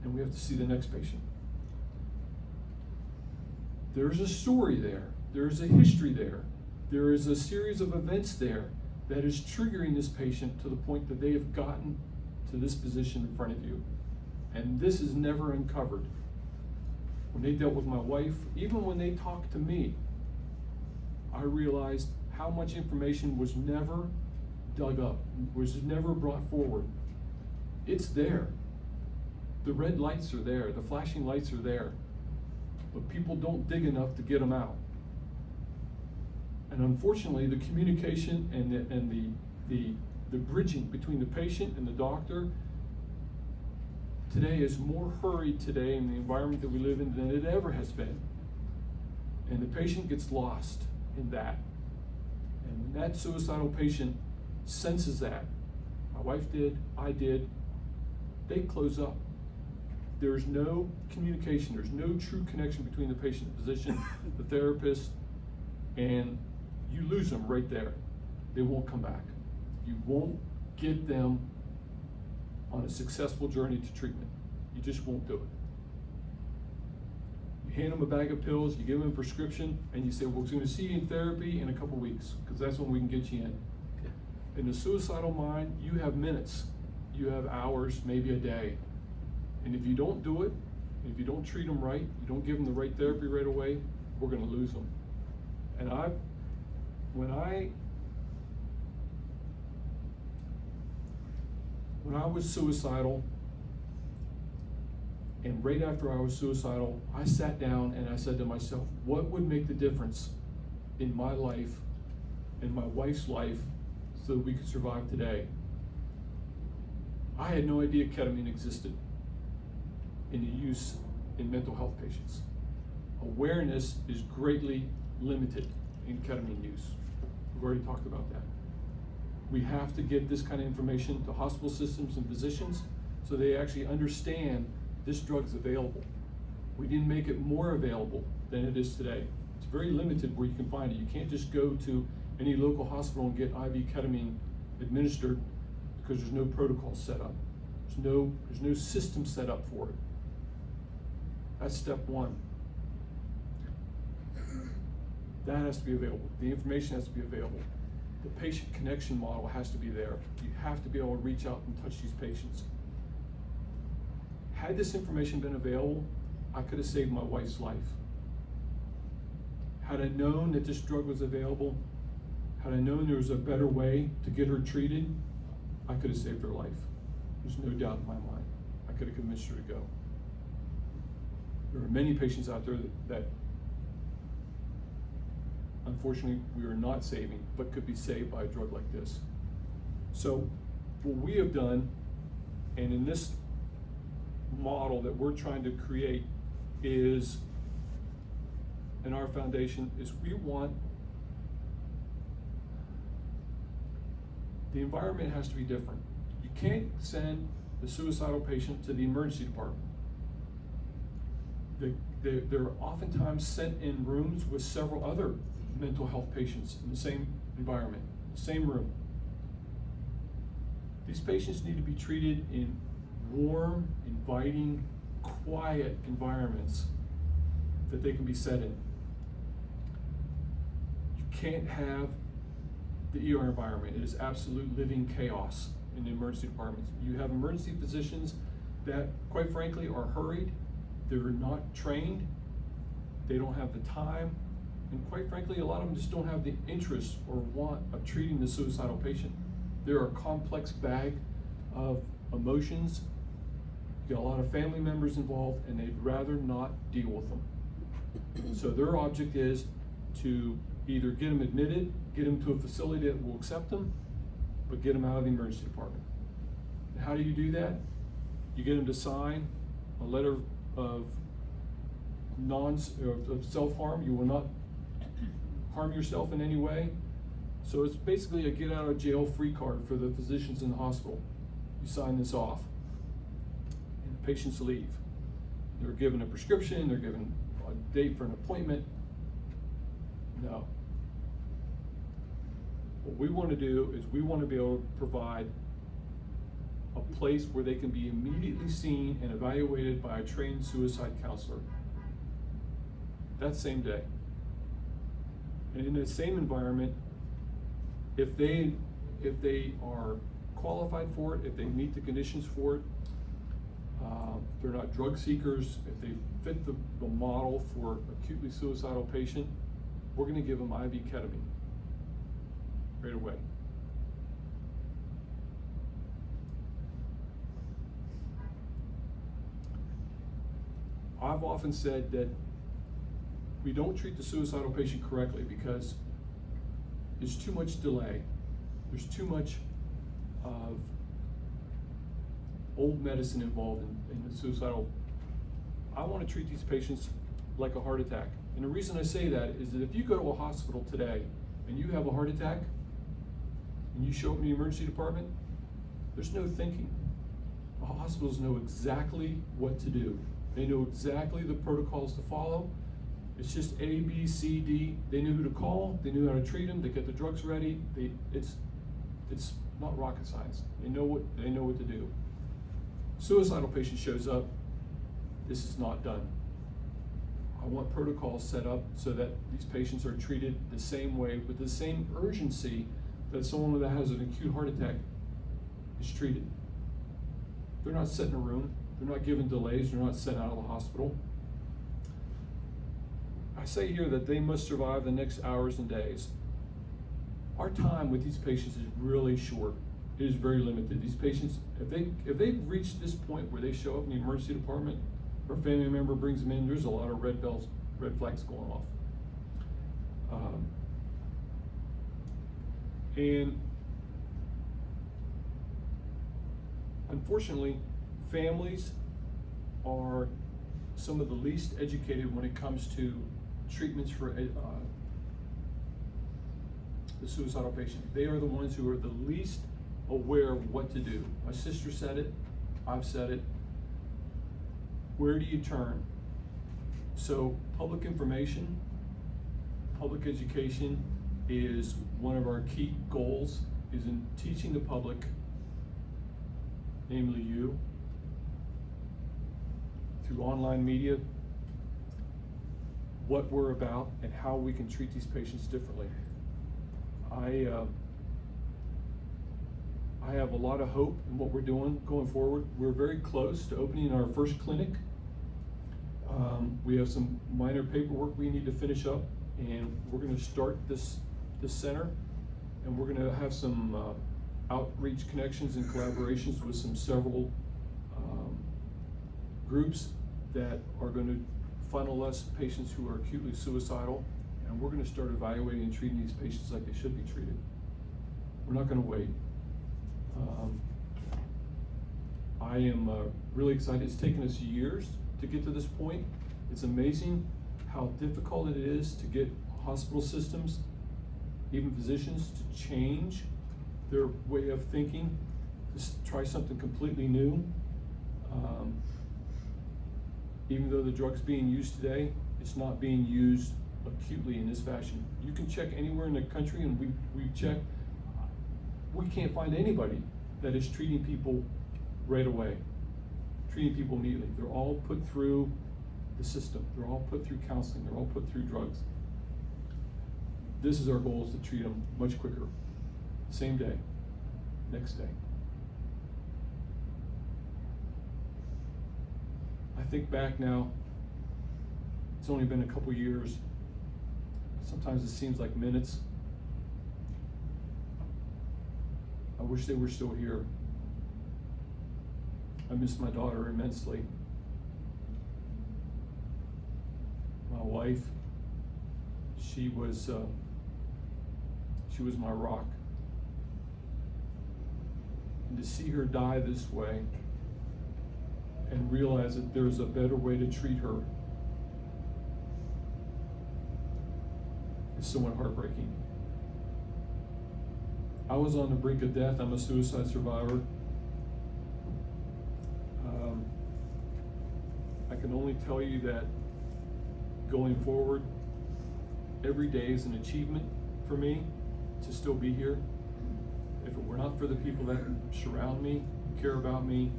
and we have to see the next patient. There's a story there. There's a history there. There is a series of events there that is triggering this patient to the point that they have gotten to this position in front of you. And this is never uncovered. When they dealt with my wife, even when they talked to me, I realized how much information was never dug up, was never brought forward. It's there. The red lights are there, the flashing lights are there, but people don't dig enough to get them out. And unfortunately, the communication and the bridging between the patient and the doctor today is more hurried today in the environment that we live in than it ever has been. And the patient gets lost in that. And when that suicidal patient senses that, my wife did, I did, they close up. There's no communication, there's no true connection between the patient and physician, the therapist, and you lose them right there. They won't come back. You won't get them on a successful journey to treatment. You just won't do it. You hand them a bag of pills, you give them a prescription, and you say, well, we're going to see you in therapy in a couple weeks, because that's when we can get you in. In the suicidal mind, you have minutes, you have hours, maybe a day. And if you don't do it, if you don't treat them right, you don't give them the right therapy right away, we're going to lose them. And when I was suicidal, and right after I was suicidal, I sat down and I said to myself, what would make the difference in my life, in my wife's life, so that we could survive today? I had no idea ketamine existed in the use in mental health patients. Awareness is greatly limited in ketamine use. We've already talked about that. We have to get this kind of information to hospital systems and physicians so they actually understand this drug's available. We didn't make it more available than it is today. It's very limited where you can find it. You can't just go to any local hospital and get IV ketamine administered because there's no protocol set up. There's no system set up for it. That's step one. That has to be available. The information has to be available. The patient connection model has to be there. You have to be able to reach out and touch these patients. Had this information been available, I could have saved my wife's life. Had I known that this drug was available, had I known there was a better way to get her treated, I could have saved her life. There's no doubt in my mind. I could have convinced her to go. There are many patients out there that unfortunately we are not saving, but could be saved by a drug like this. So what we have done, and in this model that we're trying to create is, in our foundation, is we want the environment has to be different. You can't send the suicidal patient to the emergency department. They're oftentimes sent in rooms with several other mental health patients in the same environment, same room. These patients need to be treated in warm, inviting, quiet environments that they can be set in. You can't have the ER environment. It is absolute living chaos in the emergency departments. You have emergency physicians that, quite frankly, are hurried. They're not trained. They don't have the time. And quite frankly, a lot of them just don't have the interest or want of treating the suicidal patient. They're a complex bag of emotions. You got a lot of family members involved, and they'd rather not deal with them. So their object is to either get them admitted, get them to a facility that will accept them, but get them out of the emergency department. And how do you do that? You get them to sign a letter of self-harm. You will not harm yourself in any way. So it's basically a get out of jail free card for the physicians in the hospital. You sign this off, and the patients leave. They're given a prescription, they're given a date for an appointment. No. What we want to do is we want to be able to provide a place where they can be immediately seen and evaluated by a trained suicide counselor. That same day. And in the same environment, if they are qualified for it, if they meet the conditions for it, they're not drug seekers, if they fit the model for acutely suicidal patient, we're going to give them IV ketamine right away. I've often said that we don't treat the suicidal patient correctly because there's too much delay. There's too much of old medicine involved in the suicidal. I want to treat these patients like a heart attack. And the reason I say that is that if you go to a hospital today and you have a heart attack and you show up in the emergency department, there's no thinking. The hospitals know exactly what to do. They know exactly the protocols to follow. It's just A, B, C, D. They knew who to call. They knew how to treat them. They get the drugs ready. It's not rocket science. They know what to do. Suicidal patient shows up. This is not done. I want protocols set up so that these patients are treated the same way with the same urgency that someone that has an acute heart attack is treated. They're not set in a room. They're not given delays. They're not sent out of the hospital. I say here that they must survive the next hours and days. Our time with these patients is really short. It is very limited. These patients, if they've reached this point where they show up in the emergency department, or a family member brings them in, there's a lot of red flags going off. And unfortunately, families are some of the least educated when it comes to treatments for the suicidal patient. They are the ones who are the least aware of what to do. My sister said it, I've said it. Where do you turn? So public information, public education is one of our key goals, is in teaching the public, namely you, through online media, what we're about and how we can treat these patients differently. I have a lot of hope in what we're doing going forward. We're very close to opening our first clinic. We have some minor paperwork we need to finish up, and we're going to start this center, and we're going to have some outreach connections and collaborations with several groups that are going to funnel us patients who are acutely suicidal, and we're going to start evaluating and treating these patients like they should be treated. We're not going to wait. I am really excited. It's taken us years to get to this point. It's amazing how difficult it is to get hospital systems, even physicians, to change their way of thinking, to try something completely new. Even though the drug's being used today, it's not being used acutely in this fashion. You can check anywhere in the country, and we check. We can't find anybody that is treating people right away, treating people immediately. They're all put through the system. They're all put through counseling. They're all put through drugs. This is our goal, is to treat them much quicker. Same day, next day. I think back now, it's only been a couple years. Sometimes it seems like minutes. I wish they were still here. I miss my daughter immensely. My wife, she was my rock. And to see her die this way and realize that there's a better way to treat her is somewhat heartbreaking. I was on the brink of death. I'm a suicide survivor. I can only tell you that going forward, every day is an achievement for me. to still be here. If it were not for the people that surround me, care about me,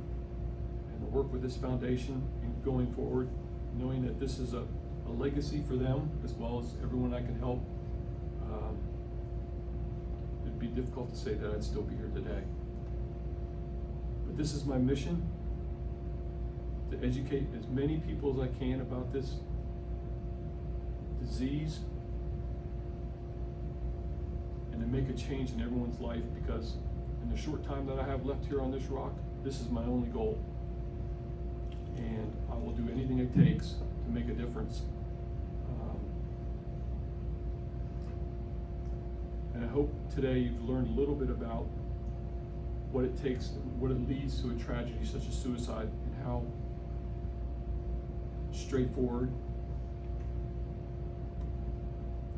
and the work with this foundation and going forward, knowing that this is a legacy for them as well as everyone I can help, it'd be difficult to say that I'd still be here today. But this is my mission, to educate as many people as I can about this disease and to make a change in everyone's life, because in the short time that I have left here on this rock, this is my only goal. And I will do anything it takes to make a difference. And I hope today you've learned a little bit about what it takes, what it leads to a tragedy such as suicide, and how straightforward,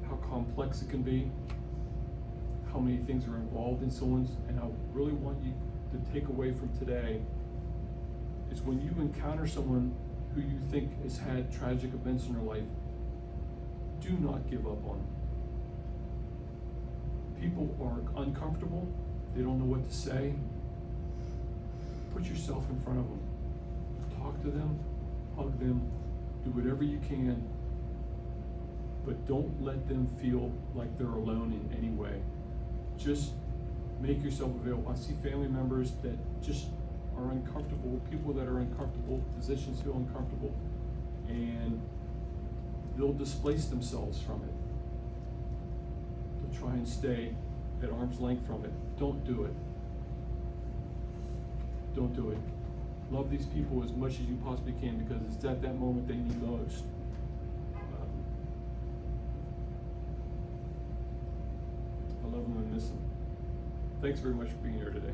how complex it can be, how many things are involved in someone's, and I really want you to take away from today is when you encounter someone who you think has had tragic events in their life, do not give up on them. People are uncomfortable, they don't know what to say. Put yourself in front of them. Talk to them, hug them, do whatever you can, but don't let them feel like they're alone in any way. Just make yourself available. I see family members that just are uncomfortable, people that are uncomfortable, physicians feel uncomfortable, and they'll displace themselves from it. They'll try and stay at arm's length from it. Don't do it. Don't do it. Love these people as much as you possibly can, because it's at that moment they need most. I love them and miss them. Thanks very much for being here today.